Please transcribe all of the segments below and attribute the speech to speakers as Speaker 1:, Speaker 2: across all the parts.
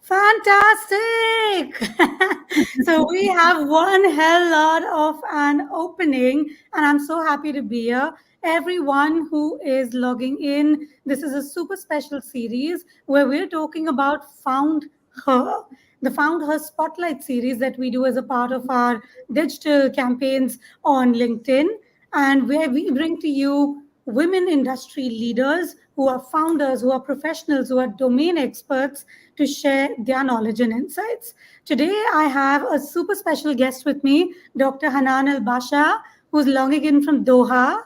Speaker 1: Fantastic! So we have one hell lot of an opening, and I'm so happy to be here. Everyone who is logging in, this is a super special series where we're talking about Found Her, the Found Her Spotlight series that we do as a part of our digital campaigns on LinkedIn, and where we bring to you women industry leaders who are founders, who are professionals, who are domain experts to share their knowledge and insights. Today, I have a super special guest with me, Dr. Hanan Al Basha, who's logging in from Doha.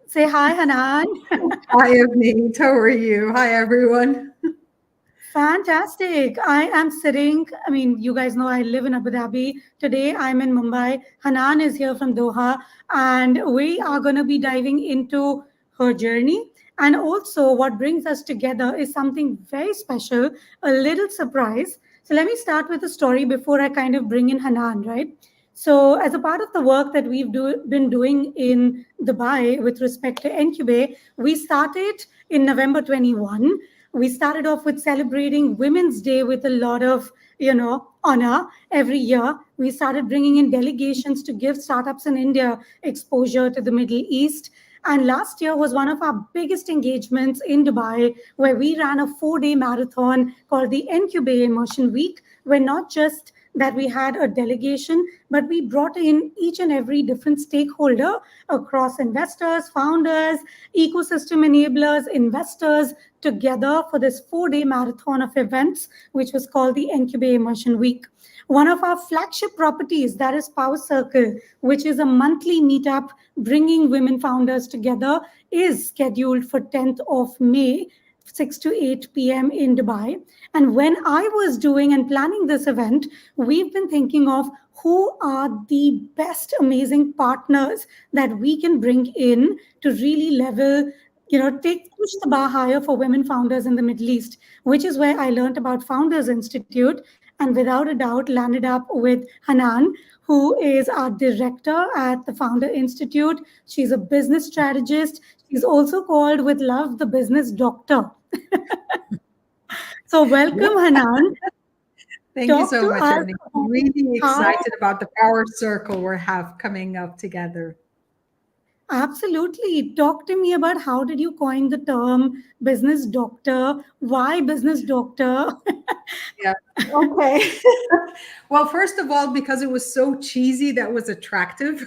Speaker 1: Say hi, Hanan.
Speaker 2: Hi, Avneet. How are you? Hi, everyone.
Speaker 1: Fantastic. I am sitting, you guys know I live in Abu Dhabi. Today I'm in Mumbai. Hanan is here from Doha, and we are going to be diving into her journey. And also, what brings us together is something very special, a little surprise. So, let me start with a story before I kind of bring in Hanan, right? So, as a part of the work that been doing in Dubai with respect to Incubate, we started in November 21. We started off with celebrating Women's Day with a lot of, honor every year. We started bringing in delegations to give startups in India exposure to the Middle East. And last year was one of our biggest engagements in Dubai, where we ran a 4-day marathon called the Incubate Immersion Week, where not just that we had a delegation, but we brought in each and every different stakeholder across investors, founders, ecosystem enablers, investors together for this 4-day marathon of events, which was called the Incubate Immersion Week. One of our flagship properties, that is Power Circle, which is a monthly meetup bringing women founders together, is scheduled for 10th of May, 6 to 8 p.m. in Dubai. And when I was doing and planning this event, we've been thinking of who are the best amazing partners that we can bring in to really level, push the bar higher for women founders in the Middle East, which is where I learned about Founders Institute, and without a doubt landed up with Hanan, who is our director at the Founder Institute. She's a business strategist. She's also called with love the business doctor. So welcome, Hanan.
Speaker 2: Thank you so much, Avneet. I'm really excited about the Power Circle we have coming up together.
Speaker 1: Absolutely. Talk to me about how did you coin the term business doctor? Why business doctor?
Speaker 2: Yeah. Okay. Well, first of all, because it was so cheesy, that was attractive,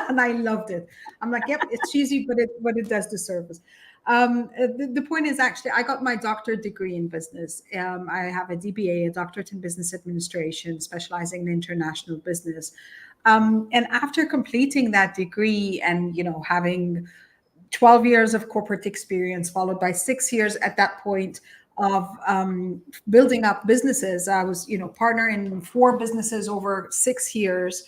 Speaker 2: and I loved it. I'm like, yep, it's cheesy, but it does the service. The point is, actually, I got my doctorate degree in business. I have a DBA, a doctorate in business administration, specializing in international business. And after completing that degree and, having 12 years of corporate experience, followed by 6 years at that point of building up businesses, I was, partner in 4 businesses over 6 years.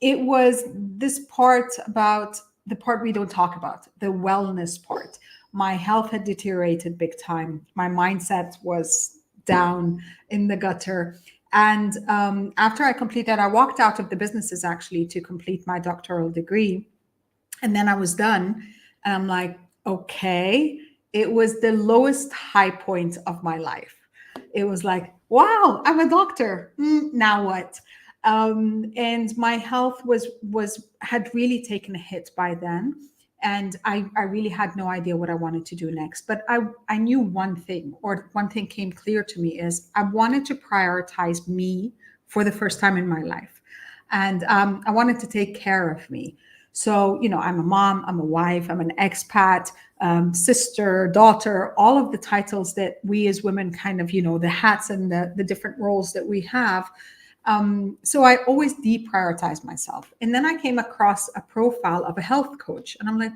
Speaker 2: It was this part about the part we don't talk about, the wellness part. My health had deteriorated big time. My mindset was down in the gutter. And after I completed, I walked out of the businesses actually to complete my doctoral degree. And then I was done. And I'm like, okay, it was the lowest high point of my life. It was like, wow, I'm a doctor. Now what? And my health was had really taken a hit by then. And I really had no idea what I wanted to do next. But I knew one thing, or one thing came clear to me, is I wanted to prioritize me for the first time in my life. And I wanted to take care of me. So, I'm a mom, I'm a wife, I'm an expat, sister, daughter, all of the titles that we as women kind of, the hats and the different roles that we have. So I always deprioritize myself. And then I came across a profile of a health coach. And I'm like,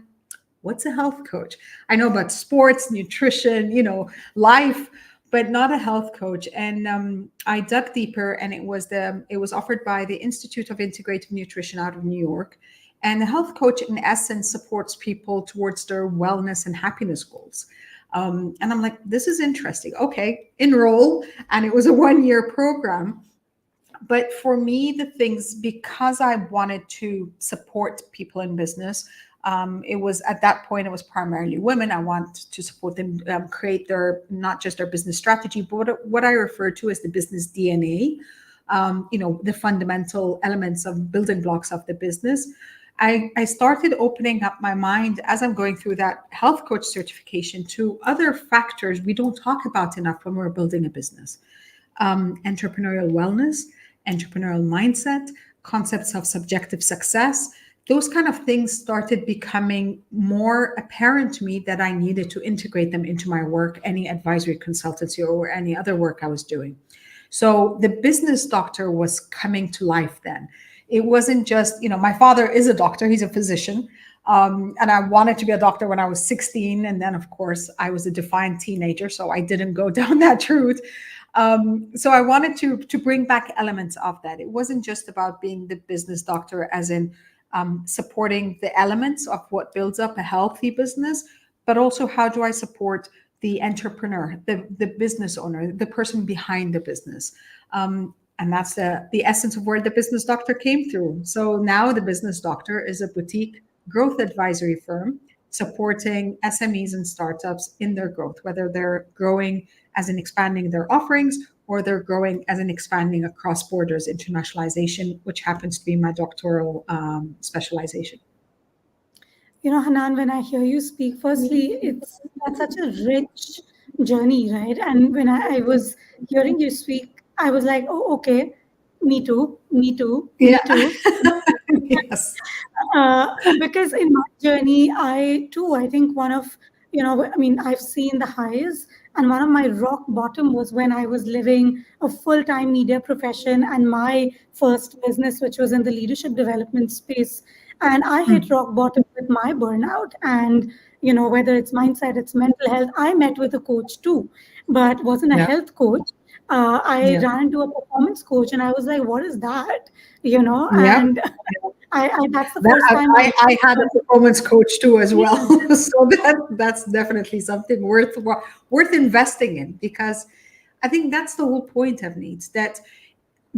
Speaker 2: what's a health coach? I know about sports, nutrition, life, but not a health coach. And I dug deeper, and it was offered by the Institute of Integrative Nutrition out of New York. And the health coach, in essence, supports people towards their wellness and happiness goals. And I'm like, this is interesting. Okay, enroll. And it was a 1-year program. But for me, the things, because I wanted to support people in business, it was at that point, it was primarily women. I want to support them create not just their business strategy, but what I refer to as the business DNA, the fundamental elements of building blocks of the business. I started opening up my mind as I'm going through that health coach certification to other factors we don't talk about enough when we're building a business. Entrepreneurial wellness, entrepreneurial mindset, concepts of subjective success. Those kind of things started becoming more apparent to me that I needed to integrate them into my work, any advisory consultancy or any other work I was doing. So the business doctor was coming to life then. It wasn't just, my father is a doctor, he's a physician. And I wanted to be a doctor when I was 16. And then, of course, I was a defiant teenager, so I didn't go down that route. So I wanted to bring back elements of that. It wasn't just about being the business doctor, as in supporting the elements of what builds up a healthy business, but also how do I support the entrepreneur, the business owner, the person behind the business. And that's the essence of where the business doctor came through. So now the business doctor is a boutique growth advisory firm supporting SMEs and startups in their growth, whether they're growing as in expanding their offerings or they're growing as in expanding across borders, internationalization, which happens to be my doctoral specialization.
Speaker 1: Hanan, when I hear you speak, firstly, it's that's such a rich journey, right? And when I was hearing you speak, I was like, oh, okay, me too, me too,
Speaker 2: Yeah.
Speaker 1: me too.
Speaker 2: Yes.
Speaker 1: Because in my journey, I think I've seen the highs, and one of my rock bottom was when I was living a full-time media profession and my first business, which was in the leadership development space. And I hit rock bottom with my burnout. And, whether it's mindset, it's mental health, I met with a coach too, but wasn't a
Speaker 2: Yeah.
Speaker 1: health coach. I
Speaker 2: Yeah.
Speaker 1: ran into a performance coach and I was like, what is that?
Speaker 2: Yeah.
Speaker 1: And that's the
Speaker 2: That
Speaker 1: first time
Speaker 2: I had a performance coach too as well.
Speaker 1: yeah.
Speaker 2: So that's definitely something worth investing in, because I think that's the whole point of needs, that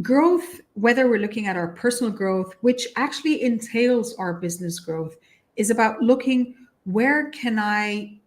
Speaker 2: growth, whether we're looking at our personal growth, which actually entails our business growth, is about looking, where can I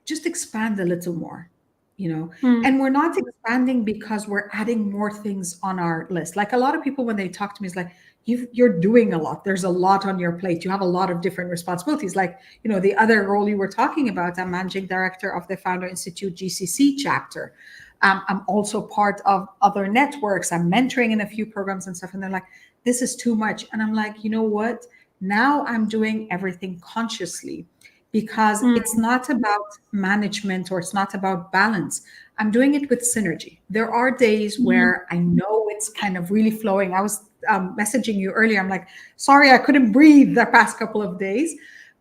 Speaker 2: just expand a little more,
Speaker 1: Hmm.
Speaker 2: and we're not expanding because we're adding more things on our list. Like, a lot of people, when they talk to me, is like, you're doing a lot, there's a lot on your plate, you have a lot of different responsibilities. Like, the other role you were talking about, I'm managing director of the Founder Institute GCC chapter. I'm also part of other networks, I'm mentoring in a few programs and stuff, and they're like, this is too much. And I'm like, you know what, now I'm doing everything consciously, because
Speaker 1: Hmm.
Speaker 2: it's not about management or it's not about balance. I'm doing it with synergy. There are days
Speaker 1: Hmm.
Speaker 2: where I know it's kind of really flowing. I was messaging you earlier. I'm like, sorry, I couldn't breathe the past couple of days.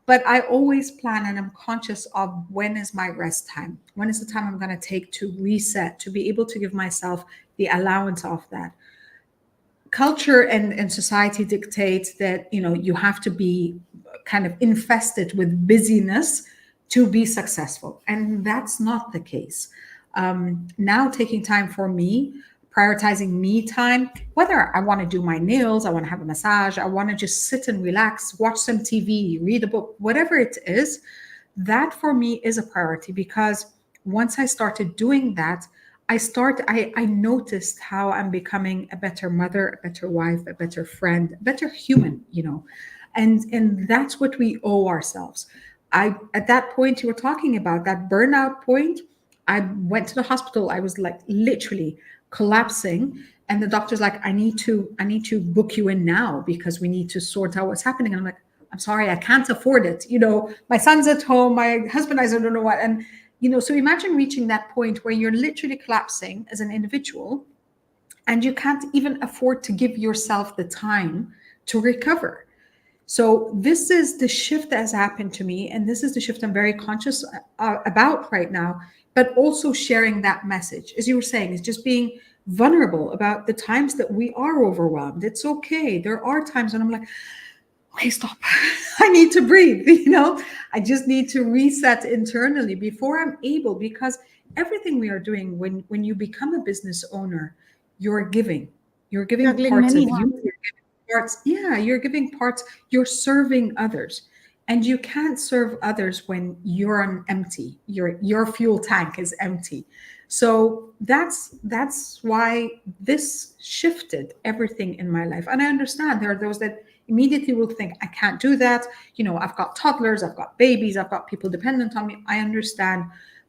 Speaker 2: But I always plan, and I'm conscious of, when is my rest time? When is the time I'm going to take to reset, to be able to give myself the allowance of that? Culture and society dictates that you have to be kind of infested with busyness to be successful, and that's not the case. Now, taking time for me, prioritizing me time, whether I want to do my nails, I want to have a massage, I want to just sit and relax, watch some TV, read a book, whatever it is, that for me is a priority. Because once I started doing that, I noticed how I'm becoming a better mother, a better wife, a better friend, a better human, and that's what we owe ourselves. I At that point you were talking about, that burnout point, I went to the hospital. I was like literally collapsing, and the doctor's like, I need to book you in now because we need to sort out what's happening. And I'm like, I'm sorry, I can't afford it. My son's at home, my husband, I don't know what. And so imagine reaching that point where you're literally collapsing as an individual, and you can't even afford to give yourself the time to recover. So this is the shift that has happened to me, and this is the shift I'm very conscious about right now. But also sharing that message, as you were saying, is just being vulnerable about the times that we are overwhelmed. It's okay. There are times when I'm like, okay, stop. I need to breathe. I just need to reset internally before I'm able, because everything we are doing, when you become a business owner, you're giving. You're giving
Speaker 1: Juggling
Speaker 2: parts
Speaker 1: many
Speaker 2: of you.
Speaker 1: hats.
Speaker 2: You're giving parts. Yeah, you're giving parts. You're serving others. And you can't serve others when you're on empty. Your fuel tank is empty. So that's why this shifted everything in my life. And I understand there are those that immediately will think, I can't do that. I've got toddlers, I've got babies, I've got people dependent on me. I understand.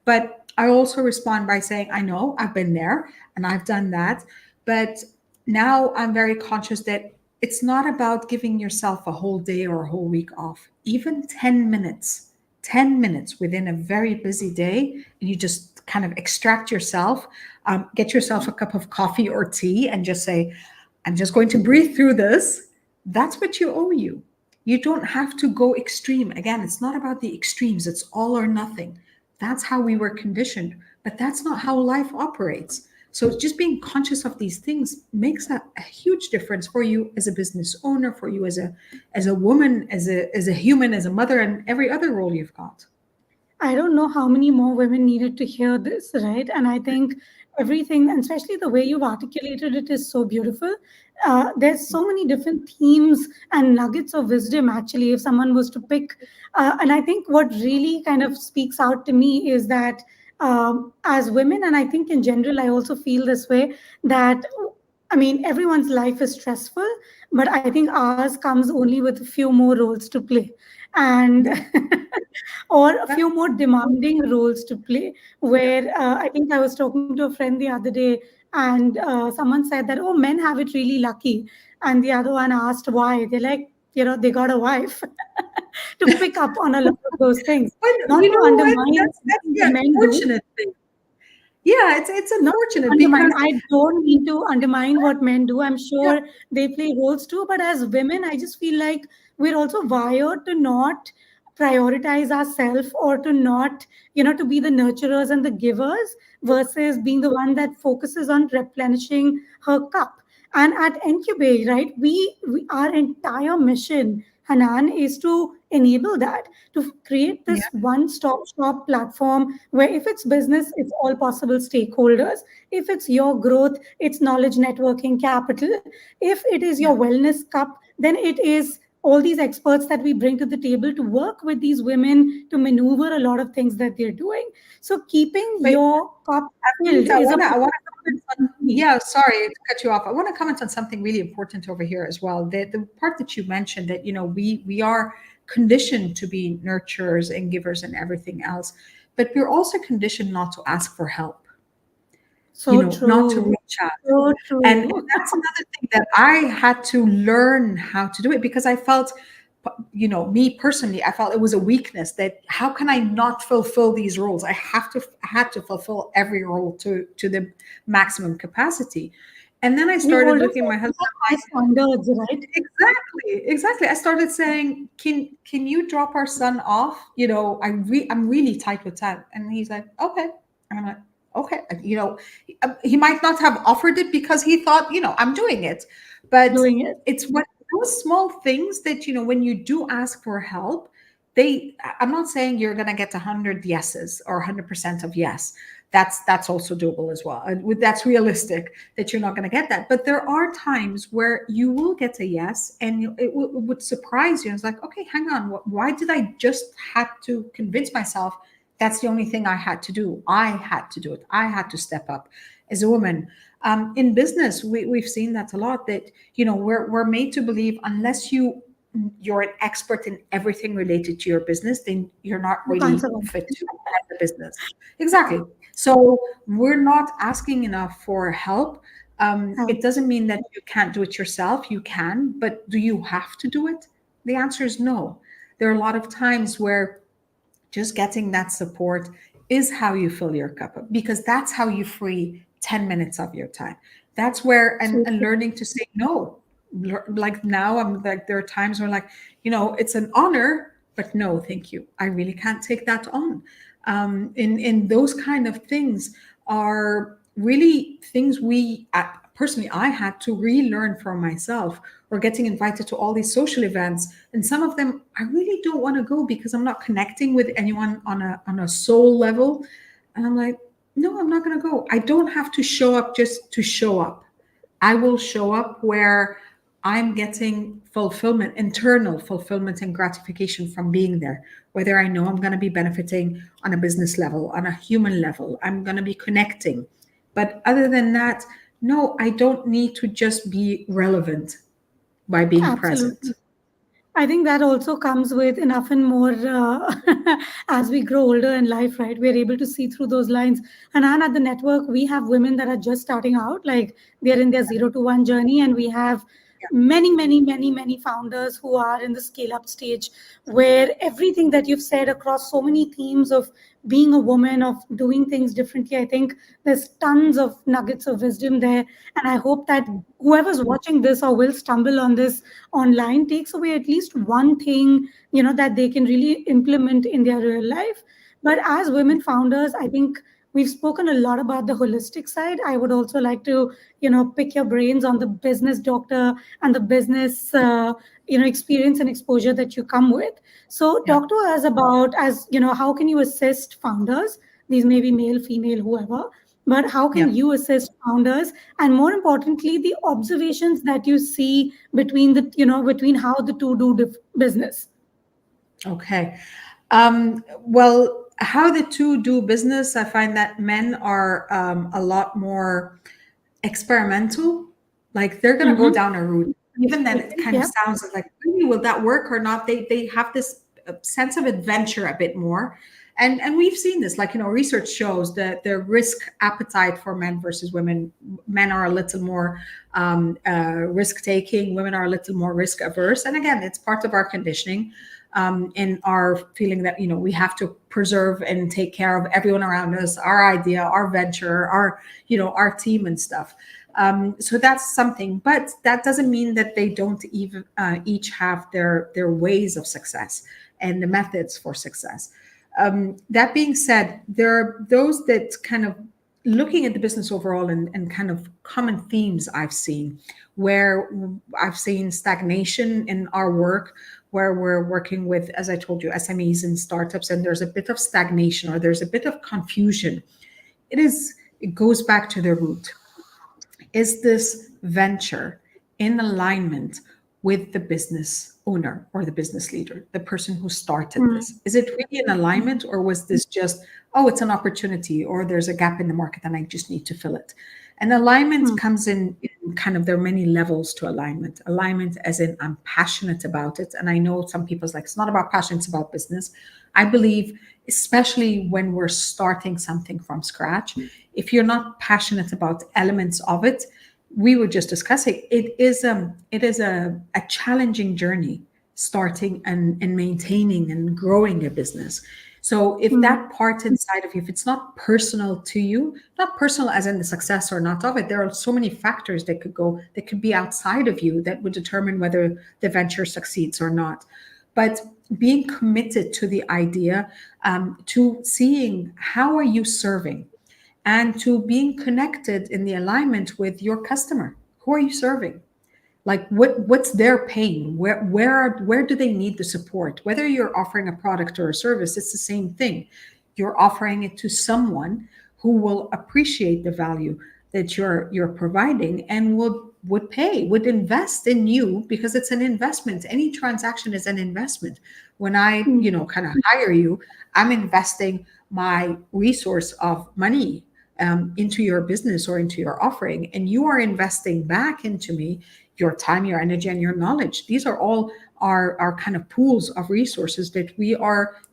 Speaker 2: But I also respond by saying, I know, I've been there and I've done that. But now I'm very conscious that it's not about giving yourself a whole day or a whole week off. Even 10 minutes within a very busy day, and you just kind of extract yourself, get yourself a cup of coffee or tea, and just say, I'm just going to breathe through this. That's what you owe you. You don't have to go extreme. Again, it's not about the extremes, it's all or nothing. That's how we were conditioned, but that's not how life operates. So just being conscious of these things makes a huge difference for you as a business owner, for you as a woman, as a human, as a mother, and every other role you've got.
Speaker 1: I don't know how many more women needed to hear this, right? And I think everything, and especially the way you've articulated it, is so beautiful. There's so many different themes and nuggets of wisdom, actually, if someone was to pick. And I think what really kind of speaks out to me is that as women, and I think in general, I also feel this way, that I mean, everyone's life is stressful, but I think ours comes only with a few more roles to play. And
Speaker 2: Yeah.
Speaker 1: or a
Speaker 2: Yeah.
Speaker 1: few more demanding roles to play. Where I think I was talking to a friend the other day, and someone said that, oh, men have it really lucky. And the other one asked why. They're like, they got a wife to pick up on a lot of those things.
Speaker 2: But
Speaker 1: Not
Speaker 2: you
Speaker 1: to
Speaker 2: know what?
Speaker 1: undermine
Speaker 2: That's
Speaker 1: anything the
Speaker 2: the
Speaker 1: men do,
Speaker 2: unfortunate thing. Yeah, it's
Speaker 1: not to
Speaker 2: unfortunate
Speaker 1: undermine.
Speaker 2: because
Speaker 1: I don't mean to undermine what men do. I'm sure they play roles too. But as women, I just feel like we're also wired to not prioritize ourselves, or to not, to be the nurturers and the givers versus being the one that focuses on replenishing her cup. And at Incubate, right, we our entire mission, Hanan, is to enable that, to create
Speaker 2: yeah,
Speaker 1: this one-stop shop platform where if it's business, it's all possible stakeholders. If it's your growth, it's knowledge networking capital. If it is
Speaker 2: yeah.
Speaker 1: your wellness cup, then it is all these experts that we bring to the table to work with these women to maneuver a lot of things that they're doing. So keeping
Speaker 2: But
Speaker 1: your cup filled
Speaker 2: Means
Speaker 1: is a
Speaker 2: I wanna comment on,
Speaker 1: key.
Speaker 2: yeah, sorry to cut you off. I wanna comment on something really important over here as well. The part that you mentioned, that, we are conditioned to be nurturers and givers and everything else, but we're also conditioned not to ask for help,
Speaker 1: So
Speaker 2: not to
Speaker 1: true.
Speaker 2: reach out.
Speaker 1: So
Speaker 2: And
Speaker 1: true.
Speaker 2: that's another thing that I had to learn how to do it, because I felt, me personally, I felt it was a weakness, that how can I not fulfill these roles? I had to fulfill every role to the maximum capacity. And then I
Speaker 1: We hold
Speaker 2: started looking at my
Speaker 1: ourselves
Speaker 2: husband.
Speaker 1: at high standards, right?
Speaker 2: Exactly. I started saying, can you drop our son off? I'm really tight with time. And he's like, okay. And I'm like, okay. He might not have offered it because he thought, I'm doing it. But
Speaker 1: Doing it.
Speaker 2: it's what those small things that, when you do ask for help, I'm not saying you're going to get 100 yeses or 100% of yes. That's also doable as well. That's realistic that you're not going to get that. But there are times where you will get a yes, and it would surprise you. It's like, okay, hang on, why did I just had to convince myself that's the only thing I had to do? I had to do it. I had to step up as a woman. In business, we've seen that a lot. That we're made to believe unless you're an expert in everything related to your business, then you're not
Speaker 1: You can't
Speaker 2: really
Speaker 1: survive.
Speaker 2: fit to run the business. Exactly. So we're not asking enough for help. It doesn't mean that you can't do it yourself. You can, but do you have to do it? The answer is no. There are a lot of times where just getting that support is how you fill your cup up, because that's how you free 10 minutes of your time. That's where,
Speaker 1: So
Speaker 2: and learning to say no. Like now, I'm like, there are times where, like, it's an honor, but no, thank you. I really can't take that on. In those kind of things are really things personally, I had to relearn for myself, or getting invited to all these social events. And some of them I really don't want to go because I'm not connecting with anyone on a soul level. And I'm like, no, I'm not going to go. I don't have to show up just to show up. I will show up where I'm getting fulfillment, internal fulfillment and gratification from being there. Whether I know I'm going to be benefiting on a business level, on a human level, I'm going to be connecting. But other than that, no, I don't need to just be relevant by being present.
Speaker 1: absolutely. I think that also comes with enough and more as we grow older in life, right? We're able to see through those lines. And at the network, we have women that are just starting out, like they're in their 0 to 1 journey, and we have
Speaker 2: Yeah,
Speaker 1: many, many, many, many founders who are in the scale up stage, where everything that you've said across so many themes of being a woman, of doing things differently, I think there's tons of nuggets of wisdom there. And I hope that whoever's watching this or will stumble on this online takes away at least one thing, that they can really implement in their real life. But as women founders, I think we've spoken a lot about the holistic side. I would also like to pick your brains on the business doctor and the business experience and exposure that you come with. So
Speaker 2: yeah,
Speaker 1: talk to us about, as how can you assist founders, these may be male, female, whoever, but how can
Speaker 2: yeah.
Speaker 1: you assist founders, and more importantly, the observations that you see between between how the two do business.
Speaker 2: Okay. Well, how the two do business, I find that men are a lot more experimental. Like they're going to go
Speaker 1: Mm-hmm.
Speaker 2: down a route. Even then, it kind of
Speaker 1: Yeah.
Speaker 2: sounds like, really, will that work or not? They have this sense of adventure a bit more. And we've seen this, like, research shows that the risk appetite for men versus women, men are a little more risk taking, women are a little more risk averse. And again, it's part of our conditioning, in our feeling that we have to preserve and take care of everyone around us, our idea, our venture, our team and stuff. So that's something, but that doesn't mean that they don't even each have their ways of success and the methods for success. That being said, there are those that kind of looking at the business overall, and kind of common themes I've seen, where I've seen stagnation in our work, where we're working with, as I told you, SMEs and startups, and there's a bit of stagnation or there's a bit of confusion. It goes back to the root. Is this venture in alignment with the business owner or the business leader, the person who started
Speaker 1: Mm.
Speaker 2: this? Is it really in alignment, or was this just, oh, it's an opportunity, or there's a gap in the market and I just need to fill it? And alignment
Speaker 1: Mm.
Speaker 2: comes in kind of, there are many levels to alignment. Alignment as in, I'm passionate about it. And I know some people's like, it's not about passion, it's about business. I believe, especially when we're starting something from scratch, if you're not passionate about elements of it, we were just discussing, it is a challenging journey, starting and maintaining and growing a business. So if
Speaker 1: Mm.
Speaker 2: that part inside of you, if it's not personal to you, not personal as in the success or not of it, there are so many factors that could be outside of you that would determine whether the venture succeeds or not. But being committed to the idea, to seeing how are you serving, and to being connected in the alignment with your customer. Who are you serving? Like what's their pain? Where do they need the support? Whether you're offering a product or a service, it's the same thing. You're offering it to someone who will appreciate the value that you're providing and would invest in you, because it's an investment. Any transaction is an investment. When I,
Speaker 1: Mm,
Speaker 2: kind of hire you, I'm investing my resource of money into your business or into your offering, and you are investing back into me your time, your energy, and your knowledge. These are all our kind of pools of resources that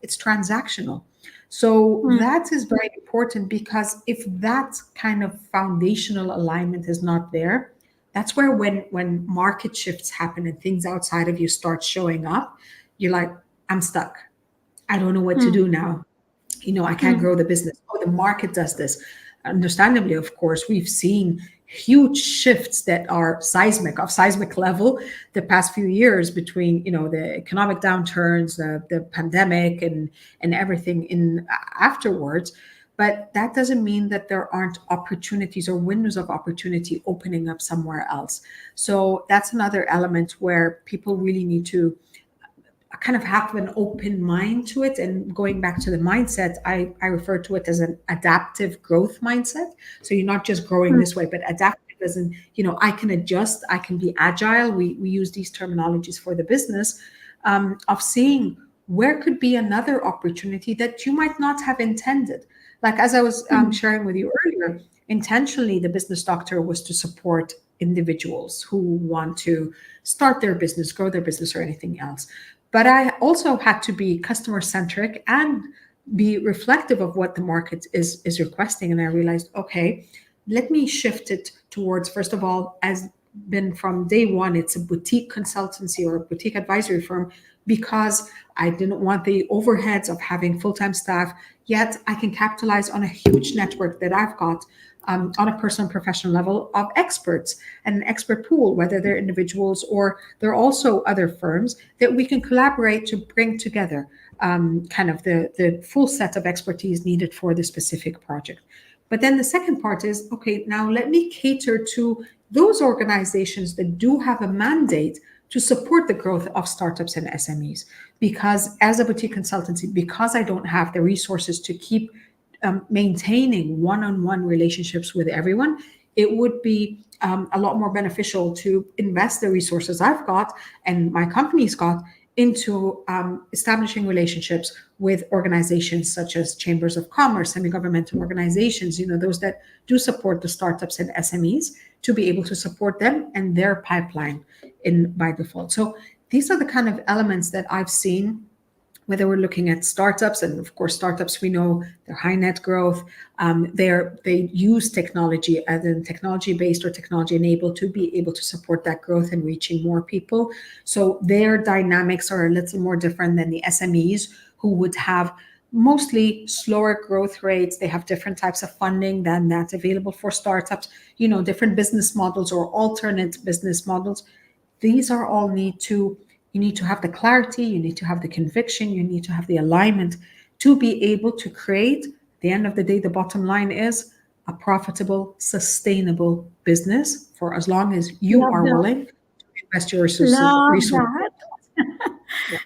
Speaker 2: it's transactional. So
Speaker 1: mm,
Speaker 2: that is very important, because if that kind of foundational alignment is not there, that's where when market shifts happen and things outside of you start showing up, you're like, I'm stuck. I don't know what to
Speaker 1: mm,
Speaker 2: do now. I can't
Speaker 1: mm,
Speaker 2: grow the business. Oh, the market does this. Understandably, of course, we've seen huge shifts that are seismic level the past few years, between the economic downturns, the pandemic, and everything in afterwards. But that doesn't mean that there aren't opportunities or windows of opportunity opening up somewhere else. So that's another element where people really need to kind of have an open mind to it. And going back to the mindset, I refer to it as an adaptive growth mindset. So you're not just growing
Speaker 1: mm,
Speaker 2: this way, but adaptive as in, I can adjust, I can be agile. We use these terminologies for the business, of seeing where could be another opportunity that you might not have intended. Like as I was
Speaker 1: mm,
Speaker 2: sharing with you earlier, intentionally, the business doctor was to support individuals who want to start their business, grow their business, or anything else. But I also had to be customer centric and be reflective of what the market is requesting. And I realized, okay, let me shift it towards, first of all, as been from day one, it's a boutique consultancy or a boutique advisory firm, because I didn't want the overheads of having full-time staff, yet I can capitalize on a huge network that I've got, on a personal and professional level, of experts and an expert pool, whether they're individuals or they're also other firms that we can collaborate to bring together, kind of the full set of expertise needed for the specific project. But then the second part is, okay, now let me cater to those organizations that do have a mandate to support the growth of startups and SMEs. Because as a boutique consultancy, because I don't have the resources to keep maintaining one-on-one relationships with everyone, it would be a lot more beneficial to invest the resources I've got and my company's got into establishing relationships with organizations such as chambers of commerce, semi-governmental organizations, those that do support the startups and SMEs, to be able to support them and their pipeline in by default. So these are the kind of elements that I've seen, whether we're looking at startups, and of course startups, we know they're high net growth. They use technology as in technology based or technology enabled to be able to support that growth and reaching more people. So their dynamics are a little more different than the SMEs, who would have mostly slower growth rates. They have different types of funding than that's available for startups, different business models or alternate business models. These are all you need to have the clarity, you need to have the conviction, you need to have the alignment to be able to create, at the end of the day, the bottom line is a profitable, sustainable business for as long as you
Speaker 1: love
Speaker 2: are
Speaker 1: that.
Speaker 2: willing to invest your
Speaker 1: Love
Speaker 2: resources.
Speaker 1: that.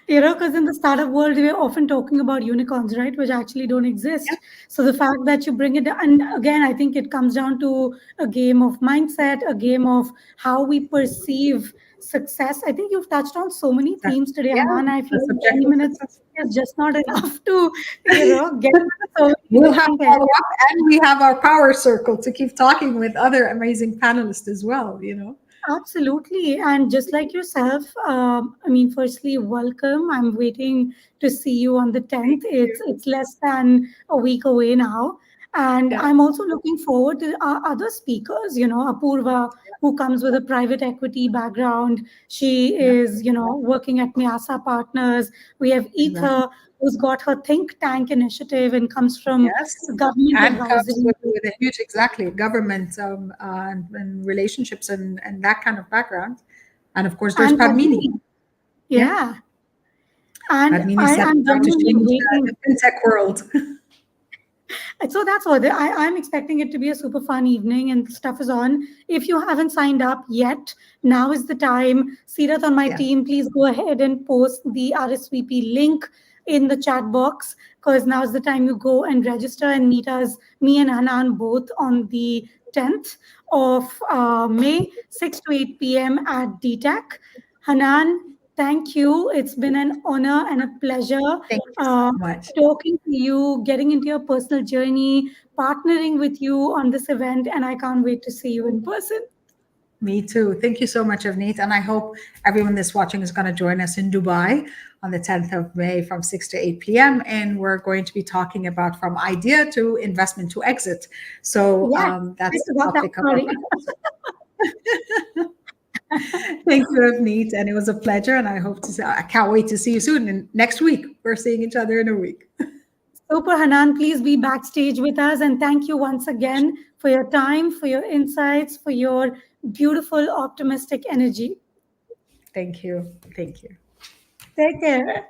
Speaker 2: Yeah.
Speaker 1: Because in the startup world, we're often talking about unicorns, right, which actually don't
Speaker 2: Yeah.
Speaker 1: exist. So the fact that you bring it, and again, I think it comes down to a game of mindset, a game of how we perceive success. I think you've touched on so many themes today,
Speaker 2: Yeah,
Speaker 1: Hannah, and I feel
Speaker 2: the
Speaker 1: like 20
Speaker 2: subjective
Speaker 1: minutes
Speaker 2: success.
Speaker 1: is just not enough to, get so many
Speaker 2: We'll have
Speaker 1: different areas.
Speaker 2: follow up, and we have our power circle to keep talking with other amazing panelists as well.
Speaker 1: Absolutely. And just like yourself, I mean, firstly, welcome. I'm waiting to see you on the
Speaker 2: Thank
Speaker 1: 10th.
Speaker 2: you.
Speaker 1: It's less than a week away now. And
Speaker 2: Yeah.
Speaker 1: I'm also looking forward to our other speakers, Apurva, who comes with a private equity background. She
Speaker 2: Yeah.
Speaker 1: is, working at Myasa Partners. We have
Speaker 2: Exactly.
Speaker 1: Ether, who's got her think tank initiative and comes from
Speaker 2: Yes.
Speaker 1: government
Speaker 2: And comes
Speaker 1: advisory.
Speaker 2: with a huge, exactly, government and relationships and that kind of background. And of course, there's
Speaker 1: And
Speaker 2: Padmini.
Speaker 1: Padmini.
Speaker 2: Yeah.
Speaker 1: Yeah. And
Speaker 2: Padmini setting
Speaker 1: I'm
Speaker 2: out to
Speaker 1: genuinely
Speaker 2: change the
Speaker 1: waiting.
Speaker 2: fintech world.
Speaker 1: And so that's what I'm expecting it to be a super fun evening and stuff is on. If you haven't signed up yet, now is the time. Sirat on my
Speaker 2: Yeah.
Speaker 1: team, please go ahead and post the RSVP link in the chat box because now is the time you go and register and meet us, me and Hanan, both on the 10th of May, 6 to 8 p.m. at DTAC. Hanan, thank you. It's been an honor and a pleasure
Speaker 2: Thank you
Speaker 1: uh,
Speaker 2: so much.
Speaker 1: talking to you, getting into your personal journey, partnering with you on this event, and I can't wait to see you in person.
Speaker 2: Me too. Thank you so much, Avneet. And I hope everyone that's watching is going to join us in Dubai on the 10th of May from 6 to 8 p.m. And we're going to be talking about from idea to investment to exit. So
Speaker 1: Yeah, I
Speaker 2: that's the
Speaker 1: forgot that.
Speaker 2: topic of our
Speaker 1: Sorry.
Speaker 2: conversation. Thank you, Avneet. And it was a pleasure. And I hope to, I can't wait to see you soon. And next week, we're seeing each other in a week.
Speaker 1: Super Hanan, please be backstage with us. And thank you once again for your time, for your insights, for your beautiful, optimistic energy.
Speaker 2: Thank you. Thank you.
Speaker 1: Take care.